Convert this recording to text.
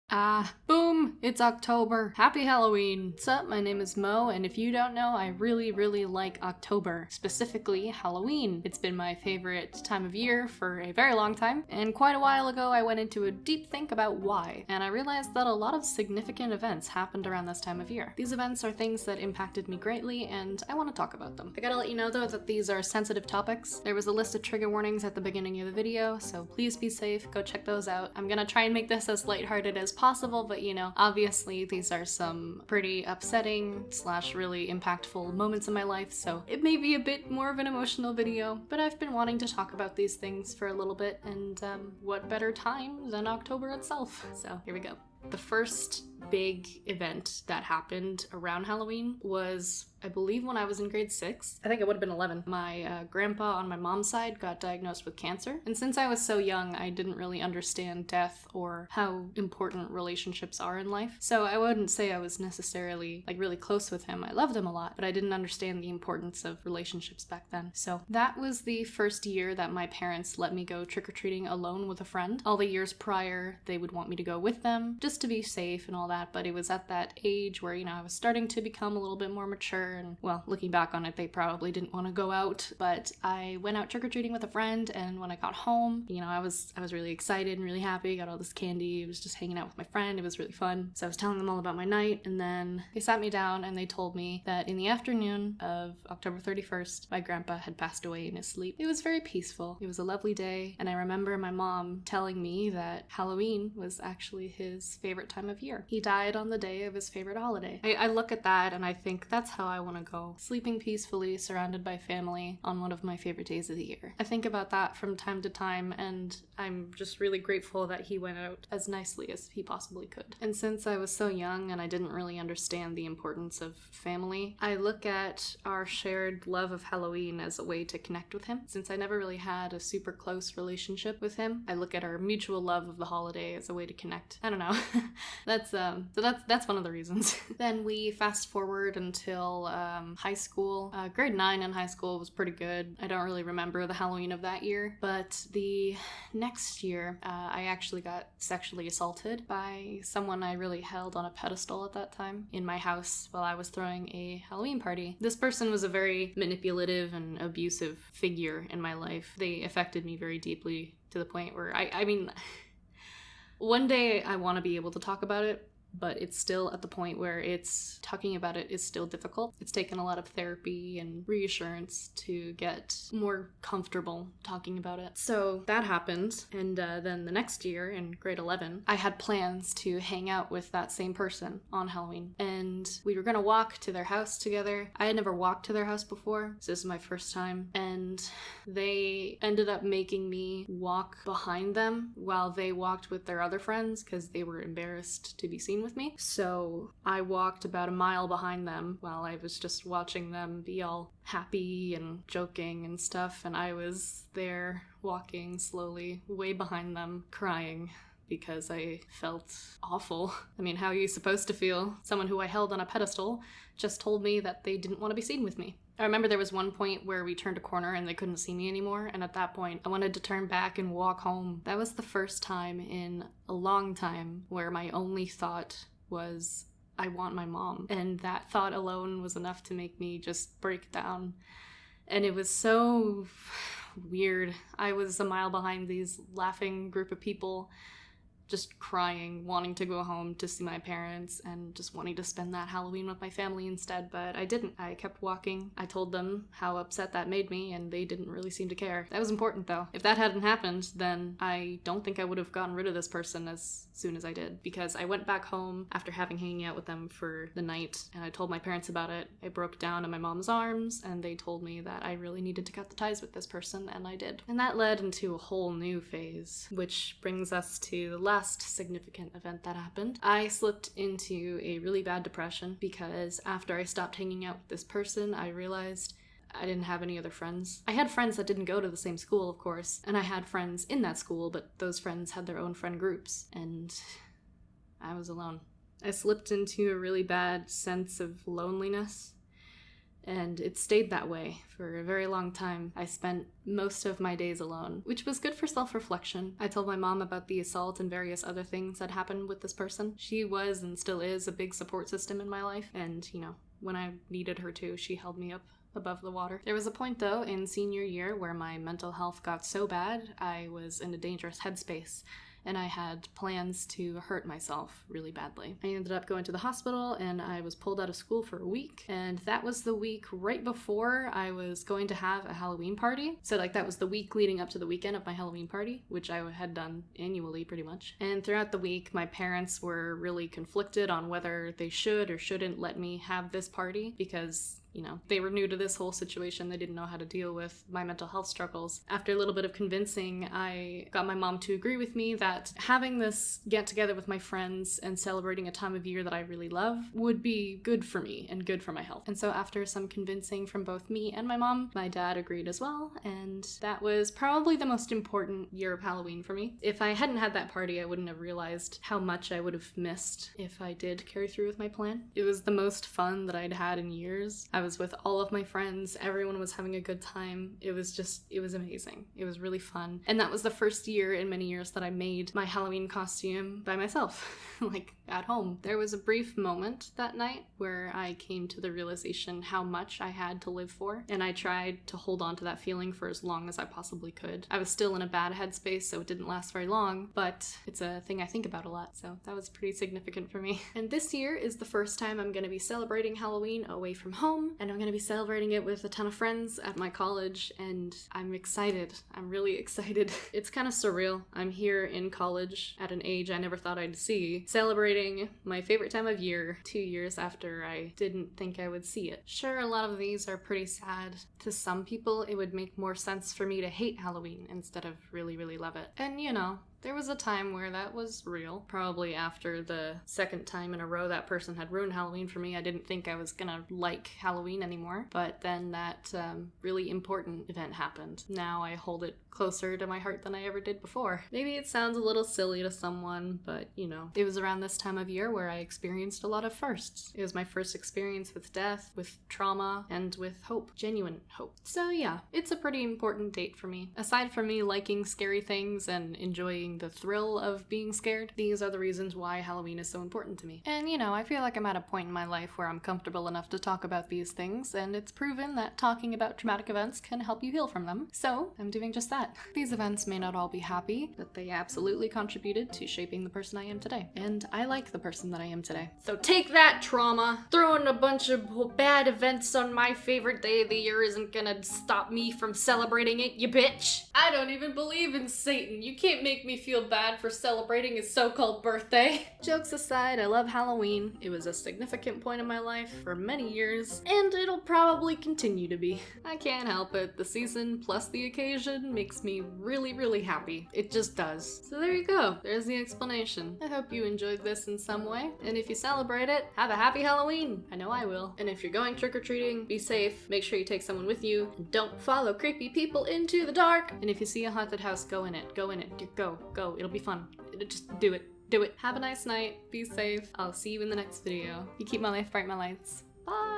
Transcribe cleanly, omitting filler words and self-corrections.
Boom! It's October. Happy Halloween! What's up? My name is Mo, and if you don't know, I really like October, specifically Halloween. It's been my favorite time of year for a very long time, and quite a while ago I went into a deep think about why, and I realized that a lot of significant events happened around this time of year. These events are things that impacted me greatly, and I want to talk about them. I gotta let you know though that these are sensitive topics. There was a list of trigger warnings at the beginning of the video, so please be safe, go check those out. I'm gonna try and make this as lighthearted as possible, but you know, obviously these are some pretty upsetting / really impactful moments in my life, so it may be a bit more of an emotional video, but I've been wanting to talk about these things for a little bit, and what better time than October itself? So here we go. The first big event that happened around Halloween was, I believe, when I was in grade 6. I think I would have been 11. My grandpa on my mom's side got diagnosed with cancer. And since I was so young, I didn't really understand death or how important relationships are in life. So I wouldn't say I was necessarily really close with him. I loved him a lot, but I didn't understand the importance of relationships back then. So that was the first year that my parents let me go trick-or-treating alone with a friend. All the years prior, they would want me to go with them just to be safe and all that, but it was at that age where, I was starting to become a little bit more mature, and well, looking back on it, they probably didn't want to go out, but I went out trick-or-treating with a friend, and when I got home, I was really excited and really happy, got all this candy, I was just hanging out with my friend, it was really fun. So I was telling them all about my night, and then they sat me down and they told me that in the afternoon of October 31st, my grandpa had passed away in his sleep. It was very peaceful. It was a lovely day, and I remember my mom telling me that Halloween was actually his favorite time of year. He died on the day of his favorite holiday. I look at that and I think that's how I want to go. Sleeping peacefully, surrounded by family on one of my favorite days of the year. I think about that from time to time, and I'm just really grateful that he went out as nicely as he possibly could. And since I was so young and I didn't really understand the importance of family, I look at our shared love of Halloween as a way to connect with him. Since I never really had a super close relationship with him, I look at our mutual love of the holiday as a way to connect. I don't know. That's one of the reasons. Then we fast forward until high school. Grade 9 in high school was pretty good. I don't really remember the Halloween of that year, but the next year I actually got sexually assaulted by someone I really held on a pedestal at that time in my house while I was throwing a Halloween party. This person was a very manipulative and abusive figure in my life. They affected me very deeply to the point where I mean, one day I want to be able to talk about it, but it's still at the point where talking about it is still difficult. It's taken a lot of therapy and reassurance to get more comfortable talking about it. So that happened, and then the next year, in grade 11, I had plans to hang out with that same person on Halloween, and we were gonna walk to their house together. I had never walked to their house before, so this is my first time, and they ended up making me walk behind them while they walked with their other friends because they were embarrassed to be seen with me. So I walked about a mile behind them while I was just watching them be all happy and joking and stuff, and I was there walking slowly way behind them, crying because I felt awful. I mean, how are you supposed to feel? Someone who I held on a pedestal just told me that they didn't want to be seen with me. I remember there was one point where we turned a corner and they couldn't see me anymore, and at that point I wanted to turn back and walk home. That was the first time in a long time where my only thought was, I want my mom. And that thought alone was enough to make me just break down. And it was so weird. I was a mile behind these laughing group of people, just crying, wanting to go home to see my parents, and just wanting to spend that Halloween with my family instead, but I didn't. I kept walking. I told them how upset that made me, and they didn't really seem to care. That was important, though. If that hadn't happened, then I don't think I would have gotten rid of this person as soon as I did, because I went back home after hanging out with them for the night, and I told my parents about it. I broke down in my mom's arms, and they told me that I really needed to cut the ties with this person, and I did. And that led into a whole new phase, which brings us to the last significant event that happened. I slipped into a really bad depression because after I stopped hanging out with this person, I realized I didn't have any other friends. I had friends that didn't go to the same school, of course, and I had friends in that school, but those friends had their own friend groups, and I was alone. I slipped into a really bad sense of loneliness, and it stayed that way for a very long time. I spent most of my days alone, which was good for self-reflection. I told my mom about the assault and various other things that happened with this person. She was and still is a big support system in my life, and, you know, when I needed her to, she held me up above the water. There was a point, though, in senior year where my mental health got so bad I was in a dangerous headspace, and I had plans to hurt myself really badly. I ended up going to the hospital, and I was pulled out of school for a week, and that was the week right before I was going to have a Halloween party. So, like, that was the week leading up to the weekend of my Halloween party, which I had done annually pretty much. And throughout the week, my parents were really conflicted on whether they should or shouldn't let me have this party because, you know, they were new to this whole situation. They didn't know how to deal with my mental health struggles. After a little bit of convincing, I got my mom to agree with me that having this get together with my friends and celebrating a time of year that I really love would be good for me and good for my health. And so after some convincing from both me and my mom, my dad agreed as well. And that was probably the most important year of Halloween for me. If I hadn't had that party, I wouldn't have realized how much I would have missed if I did carry through with my plan. It was the most fun that I'd had in years. I was with all of my friends. Everyone was having a good time. It was amazing. It was really fun. And that was the first year in many years that I made my Halloween costume by myself, like at home. There was a brief moment that night where I came to the realization how much I had to live for, and I tried to hold on to that feeling for as long as I possibly could. I was still in a bad headspace, so it didn't last very long, but it's a thing I think about a lot, so that was pretty significant for me. And this year is the first time I'm going to be celebrating Halloween away from home, and I'm going to be celebrating it with a ton of friends at my college, and I'm excited. I'm really excited. It's kind of surreal. I'm here in college at an age I never thought I'd see, celebrating my favorite time of year 2 years after I didn't think I would see it. Sure, a lot of these are pretty sad. To some people, it would make more sense for me to hate Halloween instead of really, really love it. And, you know, there was a time where that was real. Probably after the second time in a row that person had ruined Halloween for me, I didn't think I was gonna like Halloween anymore. But then that really important event happened. Now I hold it closer to my heart than I ever did before. Maybe it sounds a little silly to someone, but, you know, it was around this time of year where I experienced a lot of firsts. It was my first experience with death, with trauma, and with hope. Genuine hope. So yeah, it's a pretty important date for me. Aside from me liking scary things and enjoying the thrill of being scared, these are the reasons why Halloween is so important to me. And, you know, I feel like I'm at a point in my life where I'm comfortable enough to talk about these things, and it's proven that talking about traumatic events can help you heal from them. So I'm doing just that. These events may not all be happy, but they absolutely contributed to shaping the person I am today. And I like the person that I am today. So take that, trauma! Throwing a bunch of bad events on my favorite day of the year isn't gonna stop me from celebrating it, you bitch! I don't even believe in Satan. You can't make me feel bad for celebrating his so-called birthday. Jokes aside, I love Halloween. It was a significant point in my life for many years, and it'll probably continue to be. I can't help it. The season plus the occasion makes me really, really happy. It just does. So there you go. There's the explanation. I hope you enjoyed this in some way, and if you celebrate it, have a happy Halloween. I know I will. And if you're going trick-or-treating, be safe. Make sure you take someone with you, and don't follow creepy people into the dark. And if you see a haunted house, go in it. Go in it. Go. It'll be fun. Just do it. Do it. Have a nice night. Be safe. I'll see you in the next video. You keep my life bright, my lights. Bye!